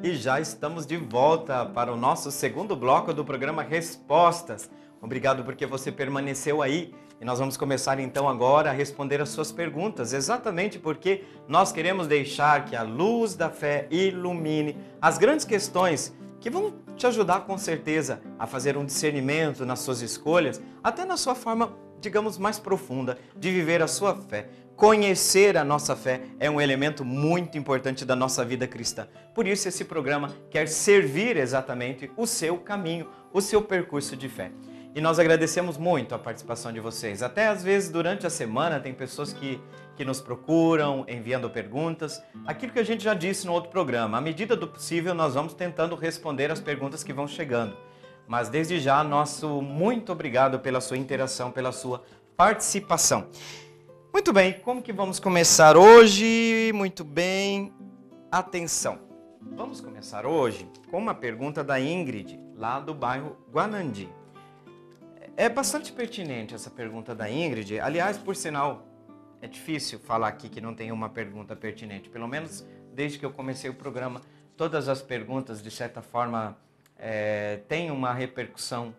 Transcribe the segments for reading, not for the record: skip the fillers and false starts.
E já estamos de volta para o nosso segundo bloco do programa Respostas. Obrigado porque você permaneceu aí e nós vamos começar então agora a responder as suas perguntas, exatamente porque nós queremos deixar que a luz da fé ilumine as grandes questões que vão te ajudar com certeza a fazer um discernimento nas suas escolhas, até na sua forma, digamos, mais profunda de viver a sua fé. Conhecer a nossa fé é um elemento muito importante da nossa vida cristã. Por isso esse programa quer servir exatamente o seu caminho, o seu percurso de fé. E nós agradecemos muito a participação de vocês. Até às vezes durante a semana tem pessoas que nos procuram, enviando perguntas. Aquilo que a gente já disse no outro programa, à medida do possível nós vamos tentando responder as perguntas que vão chegando. Mas desde já, nosso muito obrigado pela sua interação, pela sua participação. Muito bem, como que vamos começar hoje? Muito bem, atenção. Vamos começar hoje com uma pergunta da Ingrid, lá do bairro Guanandi. É bastante pertinente essa pergunta da Ingrid. Aliás, por sinal, é difícil falar aqui que não tem uma pergunta pertinente. Pelo menos desde que eu comecei o programa, todas as perguntas, de certa forma, têm uma repercussão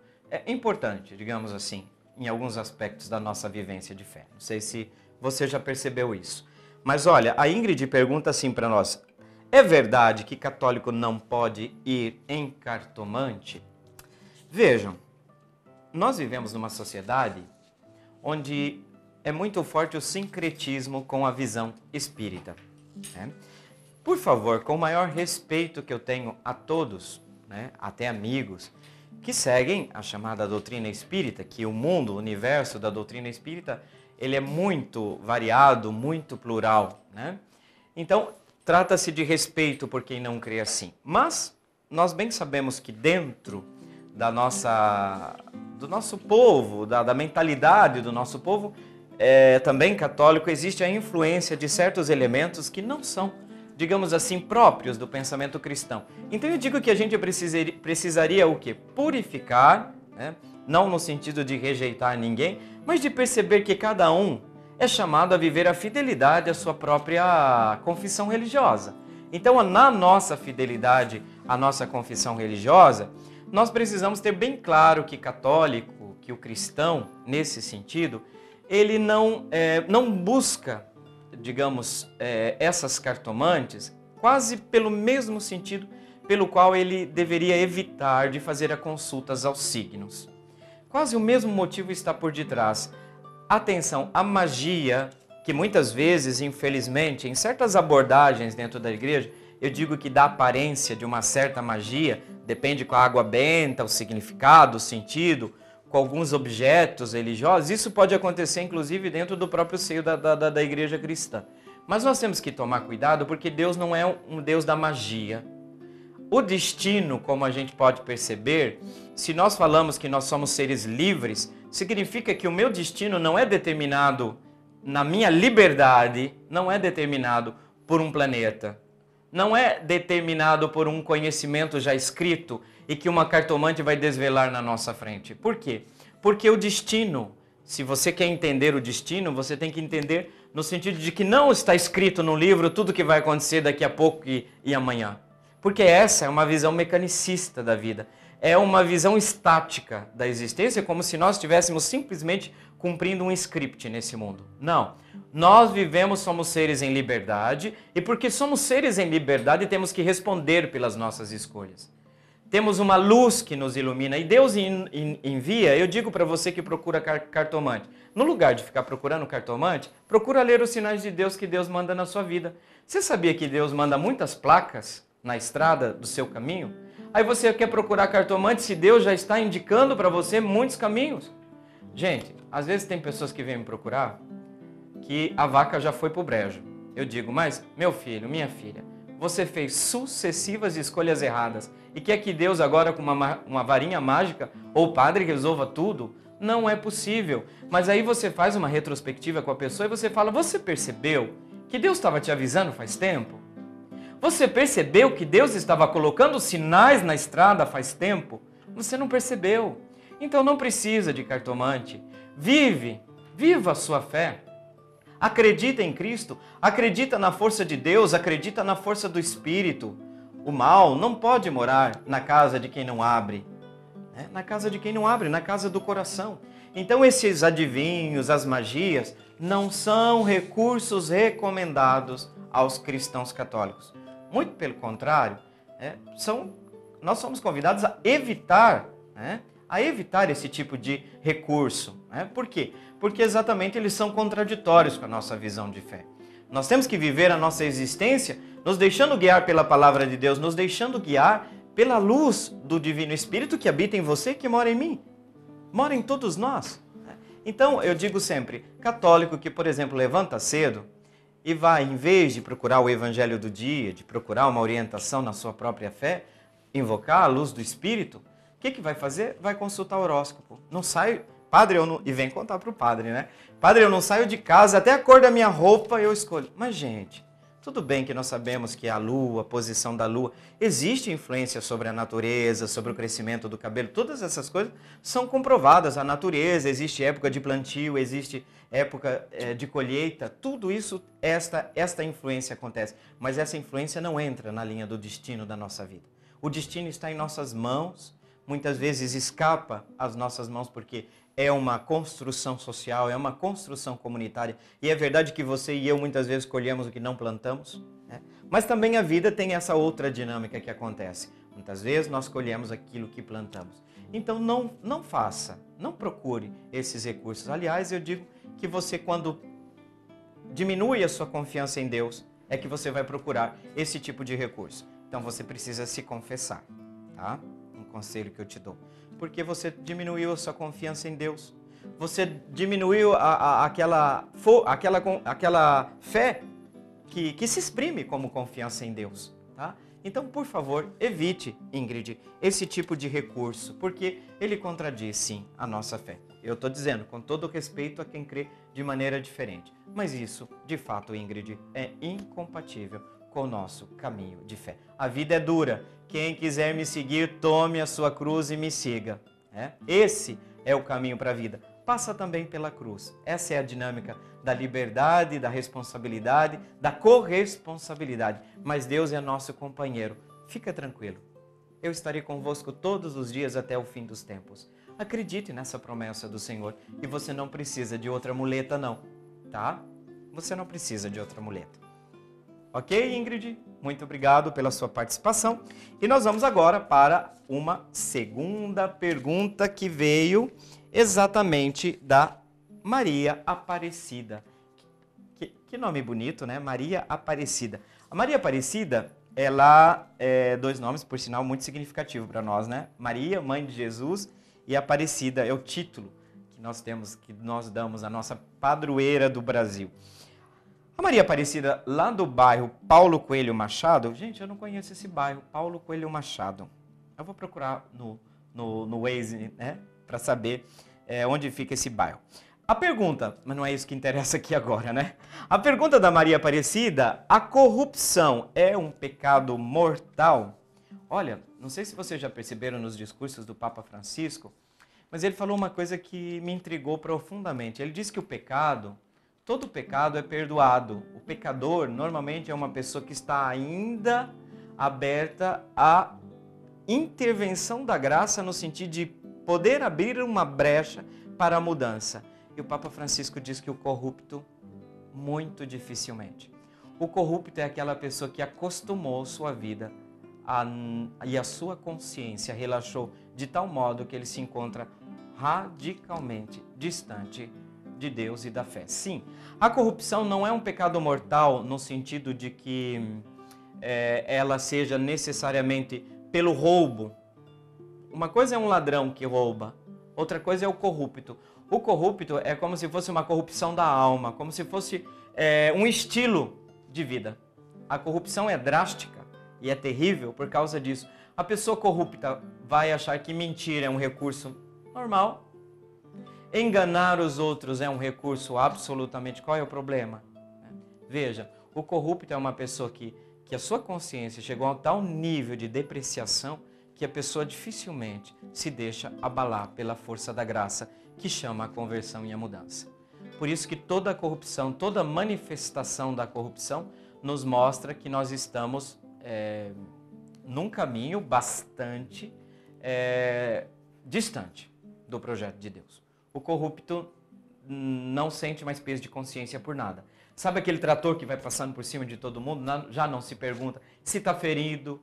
importante, digamos assim, em alguns aspectos da nossa vivência de fé. Não sei se você já percebeu isso. Mas olha, a Ingrid pergunta assim para nós: é verdade que católico não pode ir em cartomante? Vejam, nós vivemos numa sociedade onde é muito forte o sincretismo com a visão espírita, né? Por favor, com o maior respeito que eu tenho a todos, né, até amigos, que seguem a chamada doutrina espírita, que o mundo, o universo da doutrina espírita, ele é muito variado, muito plural, né? Então, trata-se de respeito por quem não crê assim. Mas nós bem sabemos que dentro do nosso povo, da mentalidade do nosso povo, também católico, existe a influência de certos elementos que não são, digamos assim, próprios do pensamento cristão. Então eu digo que a gente precisaria o quê? Purificar, né? Não no sentido de rejeitar ninguém, mas de perceber que cada um é chamado a viver a fidelidade à sua própria confissão religiosa. Então, na nossa fidelidade à nossa confissão religiosa, nós precisamos ter bem claro que católico, que o cristão, nesse sentido, ele não busca, digamos, essas cartomantes quase pelo mesmo sentido pelo qual ele deveria evitar de fazer as consultas aos signos. Quase o mesmo motivo está por detrás. Atenção, a magia, que muitas vezes, infelizmente, em certas abordagens dentro da igreja, eu digo que dá aparência de uma certa magia, depende com a água benta, o significado, o sentido, com alguns objetos religiosos. Isso pode acontecer, inclusive, dentro do próprio seio da igreja cristã. Mas nós temos que tomar cuidado, porque Deus não é um Deus da magia. O destino, como a gente pode perceber, se nós falamos que nós somos seres livres, significa que o meu destino não é determinado na minha liberdade, não é determinado por um planeta, não é determinado por um conhecimento já escrito e que uma cartomante vai desvelar na nossa frente. Por quê? Porque o destino, se você quer entender o destino, você tem que entender no sentido de que não está escrito no livro tudo que vai acontecer daqui a pouco e amanhã. Porque essa é uma visão mecanicista da vida. É uma visão estática da existência, como se nós estivéssemos simplesmente cumprindo um script nesse mundo. Não. Nós vivemos, somos seres em liberdade, e porque somos seres em liberdade, temos que responder pelas nossas escolhas. Temos uma luz que nos ilumina, e Deus envia. Eu digo para você que procura cartomante, no lugar de ficar procurando cartomante, procura ler os sinais de Deus que Deus manda na sua vida. Você sabia que Deus manda muitas placas na estrada do seu caminho? Aí você quer procurar cartomante se Deus já está indicando para você muitos caminhos? Gente, às vezes tem pessoas que vêm me procurar que a vaca já foi pro brejo. Eu digo, mas meu filho, minha filha, você fez sucessivas escolhas erradas e quer que Deus agora com uma varinha mágica ou o padre resolva tudo? Não é possível. Mas aí você faz uma retrospectiva com a pessoa e você fala, você percebeu que Deus estava te avisando faz tempo? Você percebeu que Deus estava colocando sinais na estrada faz tempo? Você não percebeu. Então não precisa de cartomante. Viva a sua fé. Acredita em Cristo, acredita na força de Deus, acredita na força do Espírito. O mal não pode morar na casa de quem não abre, né? Na casa de quem não abre, na casa do coração. Então esses adivinhos, as magias, não são recursos recomendados aos cristãos católicos. Muito pelo contrário, nós somos convidados a evitar, né? A evitar esse tipo de recurso. Né? Por quê? Porque exatamente eles são contraditórios com a nossa visão de fé. Nós temos que viver a nossa existência nos deixando guiar pela palavra de Deus, nos deixando guiar pela luz do Divino Espírito que habita em você, que mora em mim, mora em todos nós. Então, eu digo sempre, católico que, por exemplo, levanta cedo e vai, em vez de procurar o evangelho do dia, de procurar uma orientação na sua própria fé, invocar a luz do Espírito, o que vai fazer? Vai consultar o horóscopo. Não sai, padre, e vem contar para o padre, né? Padre, eu não saio de casa, até a cor da minha roupa eu escolho. Mas, gente, tudo bem que nós sabemos que a lua, a posição da lua, existe influência sobre a natureza, sobre o crescimento do cabelo, todas essas coisas são comprovadas. A natureza, existe época de plantio, existe época de colheita, tudo isso, esta influência acontece. Mas essa influência não entra na linha do destino da nossa vida. O destino está em nossas mãos, muitas vezes escapa às nossas mãos porque é uma construção social, é uma construção comunitária. E é verdade que você e eu muitas vezes colhemos o que não plantamos, né? Mas também a vida tem essa outra dinâmica que acontece. Muitas vezes nós colhemos aquilo que plantamos. Então não faça, não procure esses recursos. Aliás, eu digo que você, quando diminui a sua confiança em Deus, é que você vai procurar esse tipo de recurso. Então você precisa se confessar, tá? Um conselho que eu te dou. Porque você diminuiu a sua confiança em Deus. Você diminuiu aquela fé que se exprime como confiança em Deus, tá? Então, por favor, evite, Ingrid, esse tipo de recurso, porque ele contradiz, sim, a nossa fé. Eu estou dizendo, com todo respeito a quem crê de maneira diferente. Mas isso, de fato, Ingrid, é incompatível com o nosso caminho de fé. A vida é dura. Quem quiser me seguir, tome a sua cruz e me siga. Esse é o caminho para a vida. Passa também pela cruz. Essa é a dinâmica da liberdade, da responsabilidade, da corresponsabilidade. Mas Deus é nosso companheiro. Fica tranquilo. Eu estarei convosco todos os dias até o fim dos tempos. Acredite nessa promessa do Senhor. E você não precisa de outra muleta, não. Tá? Você não precisa de outra muleta. Ok, Ingrid? Muito obrigado pela sua participação. E nós vamos agora para uma segunda pergunta que veio exatamente da Maria Aparecida. Que nome bonito, né? Maria Aparecida. A Maria Aparecida, ela é dois nomes, por sinal, muito significativo para nós, né? Maria, mãe de Jesus, e Aparecida é o título que nós temos, que nós damos à nossa padroeira do Brasil. A Maria Aparecida, lá do bairro Paulo Coelho Machado, gente, eu não conheço esse bairro, Paulo Coelho Machado. Eu vou procurar no Waze, né, para saber onde fica esse bairro. A pergunta, mas não é isso que interessa aqui agora, né? A pergunta da Maria Aparecida, a corrupção é um pecado mortal? Olha, não sei se vocês já perceberam nos discursos do Papa Francisco, mas ele falou uma coisa que me intrigou profundamente. Ele disse que todo pecado é perdoado. O pecador normalmente é uma pessoa que está ainda aberta à intervenção da graça no sentido de poder abrir uma brecha para a mudança. E o Papa Francisco diz que o corrupto, muito dificilmente. O corrupto é aquela pessoa que acostumou sua vida e a sua consciência relaxou de tal modo que ele se encontra radicalmente distante de Deus e da fé. Sim, a corrupção não é um pecado mortal no sentido de que ela seja necessariamente pelo roubo. Uma coisa é um ladrão que rouba, outra coisa é o corrupto. O corrupto é como se fosse uma corrupção da alma, como se fosse um estilo de vida. A corrupção é drástica e é terrível por causa disso. A pessoa corrupta vai achar que mentir é um recurso normal. Enganar os outros é um recurso absolutamente... Qual é o problema? Veja, o corrupto é uma pessoa que a sua consciência chegou a tal nível de depreciação que a pessoa dificilmente se deixa abalar pela força da graça que chama a conversão e a mudança. Por isso que toda a corrupção, toda manifestação da corrupção nos mostra que nós estamos num caminho bastante distante do projeto de Deus. O corrupto não sente mais peso de consciência por nada. Sabe aquele trator que vai passando por cima de todo mundo? Já não se pergunta se está ferindo,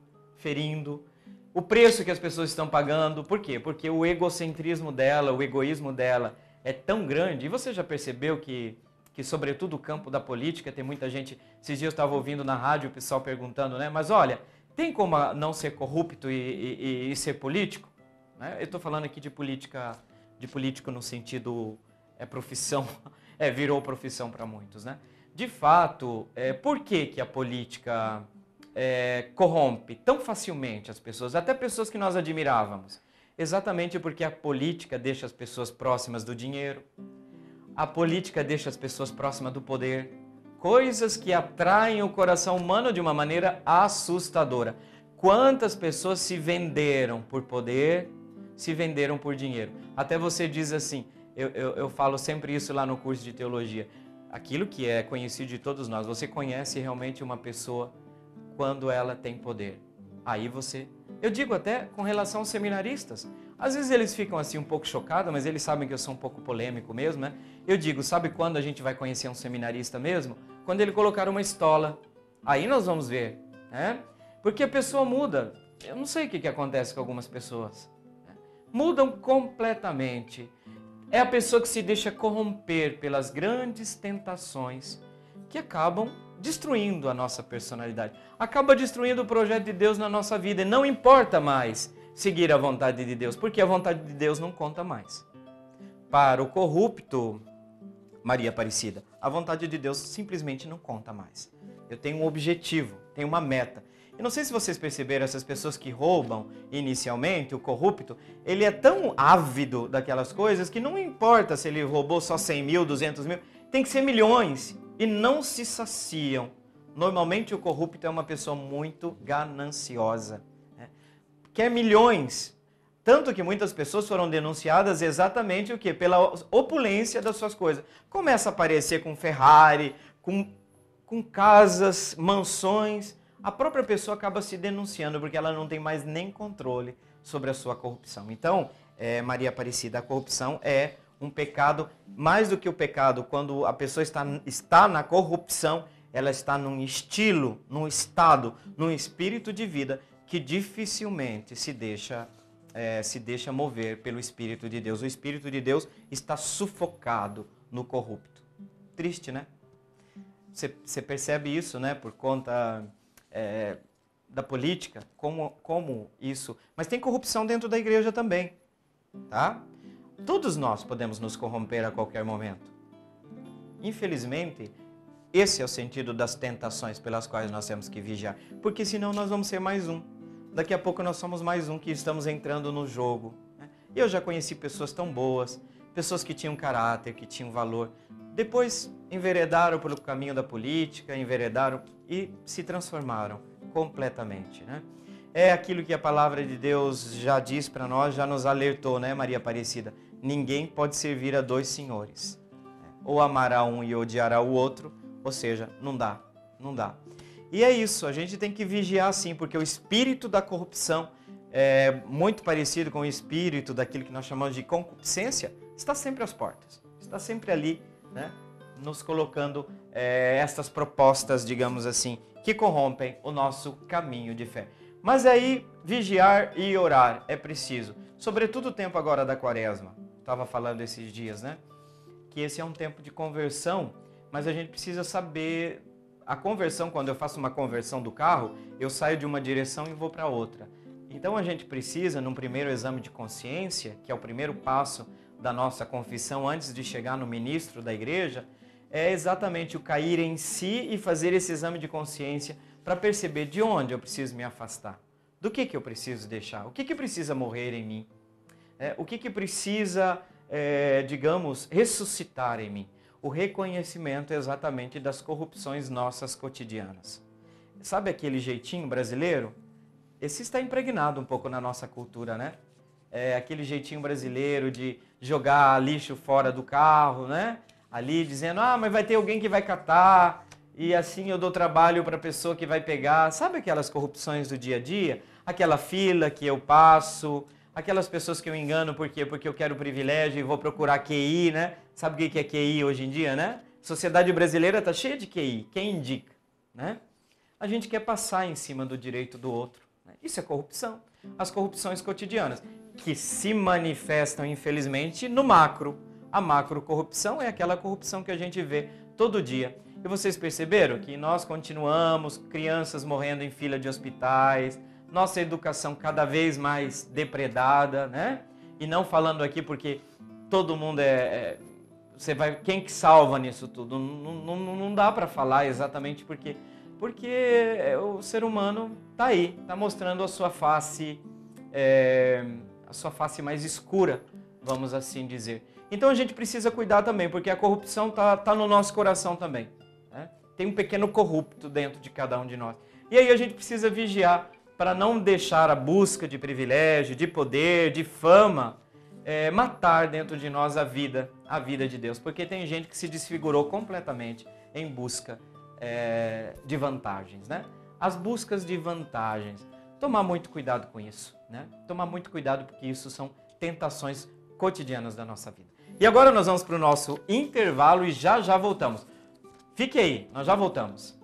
o preço que as pessoas estão pagando. Por quê? Porque o egocentrismo dela, o egoísmo dela é tão grande. E você já percebeu que sobretudo o campo da política, tem muita gente... Esses dias eu estava ouvindo na rádio o pessoal perguntando, né? Mas olha, tem como não ser corrupto e ser político? Né? Eu estou falando aqui de político no sentido profissão, virou profissão para muitos, né? De fato, por que a política corrompe tão facilmente as pessoas, até pessoas que nós admirávamos? Exatamente porque a política deixa as pessoas próximas do dinheiro, a política deixa as pessoas próximas do poder, coisas que atraem o coração humano de uma maneira assustadora. Quantas pessoas se venderam por poder, se venderam por dinheiro? Até você diz assim, eu falo sempre isso lá no curso de teologia, aquilo que é conhecido de todos nós, você conhece realmente uma pessoa quando ela tem poder. Aí você... Eu digo até com relação aos seminaristas. Às vezes eles ficam assim um pouco chocados, mas eles sabem que eu sou um pouco polêmico mesmo, né? Eu digo, sabe quando a gente vai conhecer um seminarista mesmo? Quando ele colocar uma estola. Aí nós vamos ver, né? Porque a pessoa muda. Eu não sei o que acontece com algumas pessoas. Né? Mudam completamente. É a pessoa que se deixa corromper pelas grandes tentações que acabam destruindo a nossa personalidade. Acaba destruindo o projeto de Deus na nossa vida. E não importa mais seguir a vontade de Deus, porque a vontade de Deus não conta mais. Para o corrupto, Maria Aparecida, a vontade de Deus simplesmente não conta mais. Eu tenho um objetivo, tenho uma meta. Eu não sei se vocês perceberam, essas pessoas que roubam inicialmente, o corrupto, ele é tão ávido daquelas coisas que não importa se ele roubou só 100 mil, 200 mil, tem que ser milhões e não se saciam. Normalmente o corrupto é uma pessoa muito gananciosa, né? Quer milhões, tanto que muitas pessoas foram denunciadas exatamente o quê? Pela opulência das suas coisas. Começa a aparecer com Ferrari, com casas, mansões. A própria pessoa acaba se denunciando porque ela não tem mais nem controle sobre a sua corrupção. Então, Maria Aparecida, a corrupção é um pecado, mais do que o pecado, quando a pessoa está na corrupção, ela está num estilo, num estado, num espírito de vida que dificilmente se deixa mover pelo Espírito de Deus. O Espírito de Deus está sufocado no corrupto. Triste, né? Você percebe isso, né? Por conta da política, como isso... Mas tem corrupção dentro da igreja também, tá? Todos nós podemos nos corromper a qualquer momento. Infelizmente, esse é o sentido das tentações pelas quais nós temos que vigiar. Porque senão nós vamos ser mais um. Daqui a pouco nós somos mais um que estamos entrando no jogo. Eu já conheci pessoas tão boas, pessoas que tinham caráter, que tinham valor. Depois enveredaram pelo caminho da política, enveredaram e se transformaram completamente, né? É aquilo que a palavra de Deus já diz para nós, já nos alertou, né, Maria Aparecida? Ninguém pode servir a dois senhores. Ou amará um e odiará o outro, ou seja, não dá. E é isso, a gente tem que vigiar sim, porque o espírito da corrupção é muito parecido com o espírito daquilo que nós chamamos de concupiscência, está sempre às portas, está sempre ali, né, nos colocando estas propostas, digamos assim, que corrompem o nosso caminho de fé. Mas aí, vigiar e orar é preciso, sobretudo o tempo agora da quaresma. Estava falando esses dias, né? Que esse é um tempo de conversão, mas a gente precisa saber... A conversão, quando eu faço uma conversão do carro, eu saio de uma direção e vou para outra. Então a gente precisa, num primeiro exame de consciência, que é o primeiro passo da nossa confissão antes de chegar no ministro da igreja, é exatamente o cair em si e fazer esse exame de consciência para perceber de onde eu preciso me afastar. Do que eu preciso deixar? O que precisa morrer em mim? O que precisa, digamos, ressuscitar em mim? O reconhecimento exatamente das corrupções nossas cotidianas. Sabe aquele jeitinho brasileiro? Esse está impregnado um pouco na nossa cultura, né? Aquele jeitinho brasileiro de jogar lixo fora do carro, né? Ali dizendo, mas vai ter alguém que vai catar. e assim eu dou trabalho para a pessoa que vai pegar, sabe aquelas corrupções do dia a dia? Aquela fila que eu passo, aquelas pessoas que eu engano, por quê? Porque eu quero privilégio e vou procurar QI, né? Sabe o que é QI hoje em dia, né? A sociedade brasileira está cheia de QI, quem indica, né? A gente quer passar em cima do direito do outro, né? Isso é corrupção. As corrupções cotidianas, que se manifestam, infelizmente, no macro. A macro corrupção é aquela corrupção que a gente vê todo dia. E vocês perceberam que nós continuamos, crianças morrendo em fila de hospitais, nossa educação cada vez mais depredada, né? E não falando aqui porque todo mundo você vai, quem que salva nisso tudo? Não dá para falar exatamente porque o ser humano está aí, está mostrando a sua face mais escura, vamos assim dizer. Então a gente precisa cuidar também, porque a corrupção tá no nosso coração também, né? Tem um pequeno corrupto dentro de cada um de nós. E aí a gente precisa vigiar para não deixar a busca de privilégio, de poder, de fama, matar dentro de nós a vida de Deus. Porque tem gente que se desfigurou completamente em busca de vantagens, né? As buscas de vantagens. Tomar muito cuidado com isso, né? Tomar muito cuidado porque isso são tentações cotidianas da nossa vida. E agora nós vamos para o nosso intervalo e já voltamos. Fique aí, nós já voltamos.